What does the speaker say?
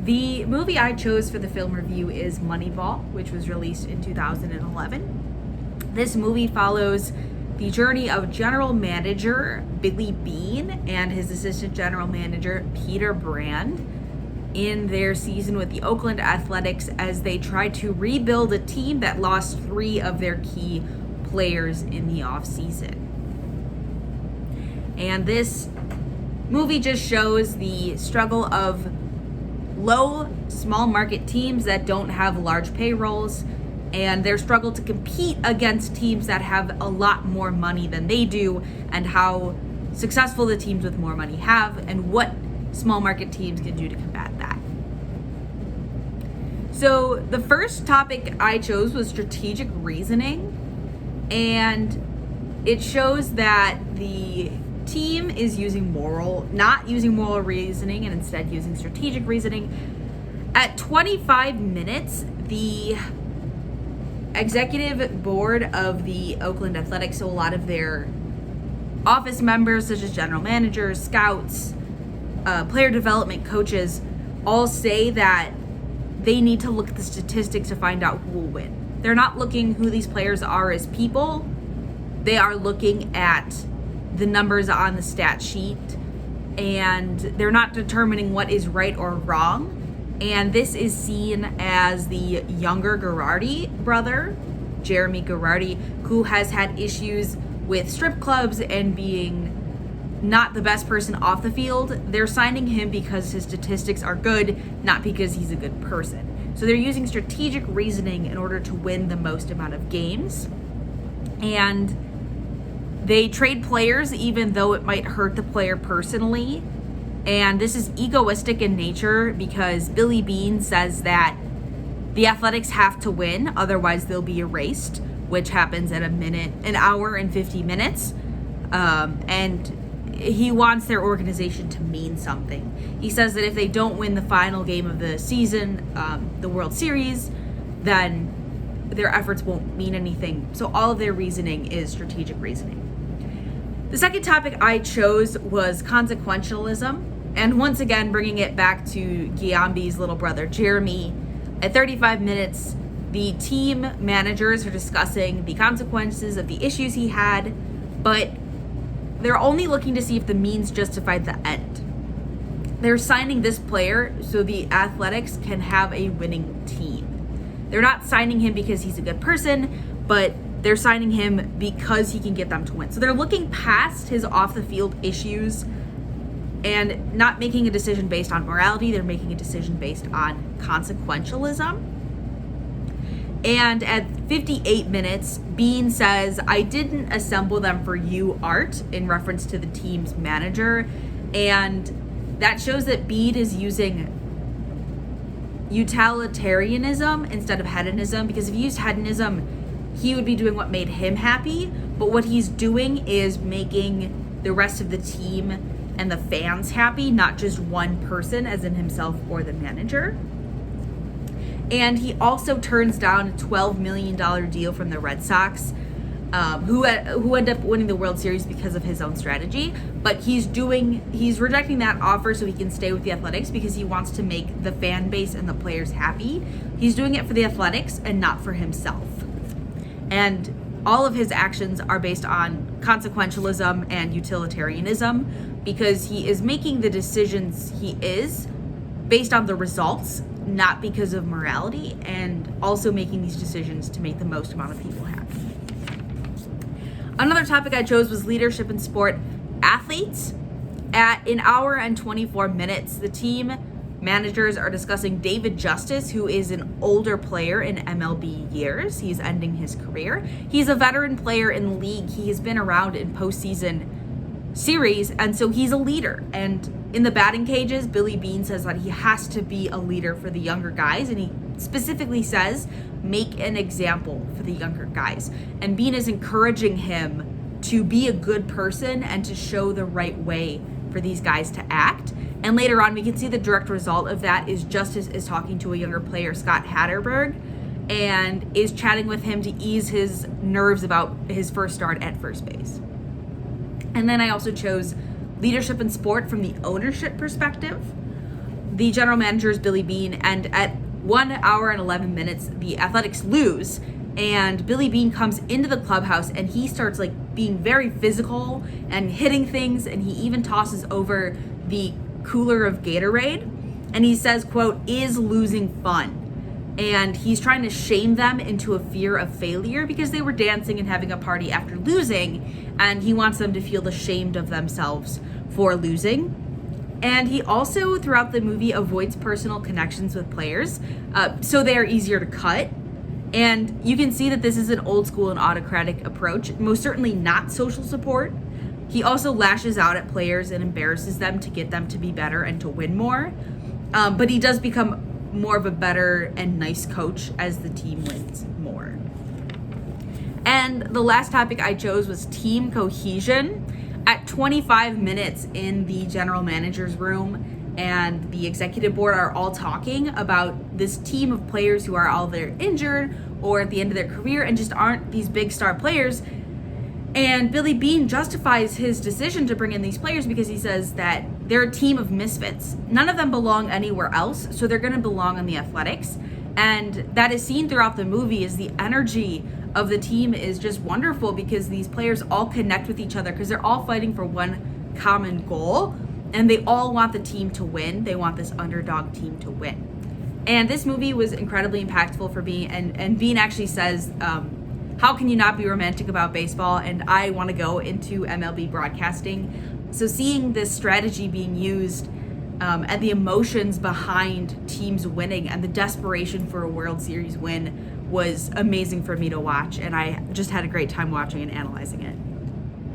The movie I chose for the film review is Moneyball, which was released in 2011. This movie follows the journey of general manager Billy Beane and his assistant general manager Peter Brand in their season with the Oakland Athletics as they try to rebuild a team that lost 3 of their key players in the offseason. And this movie just shows the struggle of low, small market teams that don't have large payrolls and their struggle to compete against teams that have a lot more money than they do, and how successful the teams with more money have and what small market teams can do to combat that. So the first topic I chose was strategic reasoning, and it shows that the team is not using moral reasoning and instead using strategic reasoning. At 25 minutes, the executive board of the Oakland Athletics, so a lot of their office members such as general managers, scouts, player development coaches, all say that they need to look at the statistics to find out who will win. They're not looking who these players are as people. They are looking at the numbers on the stat sheet, and they're not determining what is right or wrong. And this is seen as the younger Girardi brother, Jeremy Girardi, who has had issues with strip clubs and being not the best person off the field. They're signing him because his statistics are good, not because he's a good person. So they're using strategic reasoning in order to win the most amount of games. And they trade players even though it might hurt the player personally. And this is egoistic in nature because Billy Beane says that the Athletics have to win, otherwise they'll be erased, which happens at an hour and 50 minutes. And he wants their organization to mean something. He says that if they don't win the final game of the season, the World Series, then their efforts won't mean anything. So all of their reasoning is strategic reasoning. The second topic I chose was consequentialism. And once again, bringing it back to Giambi's little brother, Jeremy. At 35 minutes, the team managers are discussing the consequences of the issues he had, but they're only looking to see if the means justified the end. They're signing this player so the Athletics can have a winning team. They're not signing him because he's a good person, but they're signing him because he can get them to win. So they're looking past his off-the-field issues and not making a decision based on morality. They're making a decision based on consequentialism. And at 58 minutes, Beane says, "I didn't assemble them for you, Art," in reference to the team's manager. And that shows that Beane is using utilitarianism instead of hedonism, because if he used hedonism, he would be doing what made him happy. But what he's doing is making the rest of the team and the fans happy, not just one person, as in himself or the manager. And he also turns down a $12 million deal from the Red Sox, who end up winning the World Series because of his own strategy. But he's rejecting that offer so he can stay with the Athletics because he wants to make the fan base and the players happy. He's doing it for the Athletics and not for himself. And all of his actions are based on consequentialism and utilitarianism, because he is making the decisions he is based on the results, not because of morality, and also making these decisions to make the most amount of people happy. Another topic I chose was leadership in sport. Athletes. At an hour and 24 minutes, the team managers are discussing David Justice, who is an older player in MLB years. He's ending his career. He's a veteran player in the league. He has been around in postseason series, and so he's a leader. And in the batting cages, Billy Beane says that he has to be a leader for the younger guys, and he specifically says, make an example for the younger guys. And Beane is encouraging him to be a good person and to show the right way for these guys to act. And later on, we can see the direct result of that is Justice is talking to a younger player, Scott Hatterberg, and is chatting with him to ease his nerves about his first start at first base. And then I also chose leadership in sport from the ownership perspective. the general manager is Billy Beane, and at 1 hour and 11 minutes, the Athletics lose, and Billy Beane comes into the clubhouse and he starts like being very physical and hitting things, and he even tosses over the cooler of Gatorade, and he says, quote, "Is losing fun?" And he's trying to shame them into a fear of failure because they were dancing and having a party after losing, and he wants them to feel ashamed of themselves for losing. And he also, throughout the movie, avoids personal connections with players, so they are easier to cut. And you can see that this is an old school and autocratic approach, most certainly not social support. He also lashes out at players and embarrasses them to get them to be better and to win more. But he does become more of a better and nice coach as the team wins more. And the last topic I chose was team cohesion. At 25 minutes in the general manager's room and the executive board are all talking about this team of players who are either injured or at the end of their career and just aren't these big star players. And Billy Beane justifies his decision to bring in these players because he says that they're a team of misfits. None of them belong anywhere else, so they're going to belong on the Athletics. And that is seen throughout the movie is the energy of the team is just wonderful because these players all connect with each other because they're all fighting for one common goal, and they all want the team to win. They want this underdog team to win. And this movie was incredibly impactful for me, and Beane actually says, how can you not be romantic about baseball? And I want to go into MLB broadcasting. So seeing this strategy being used and the emotions behind teams winning and the desperation for a World Series win was amazing for me to watch. And I just had a great time watching and analyzing it.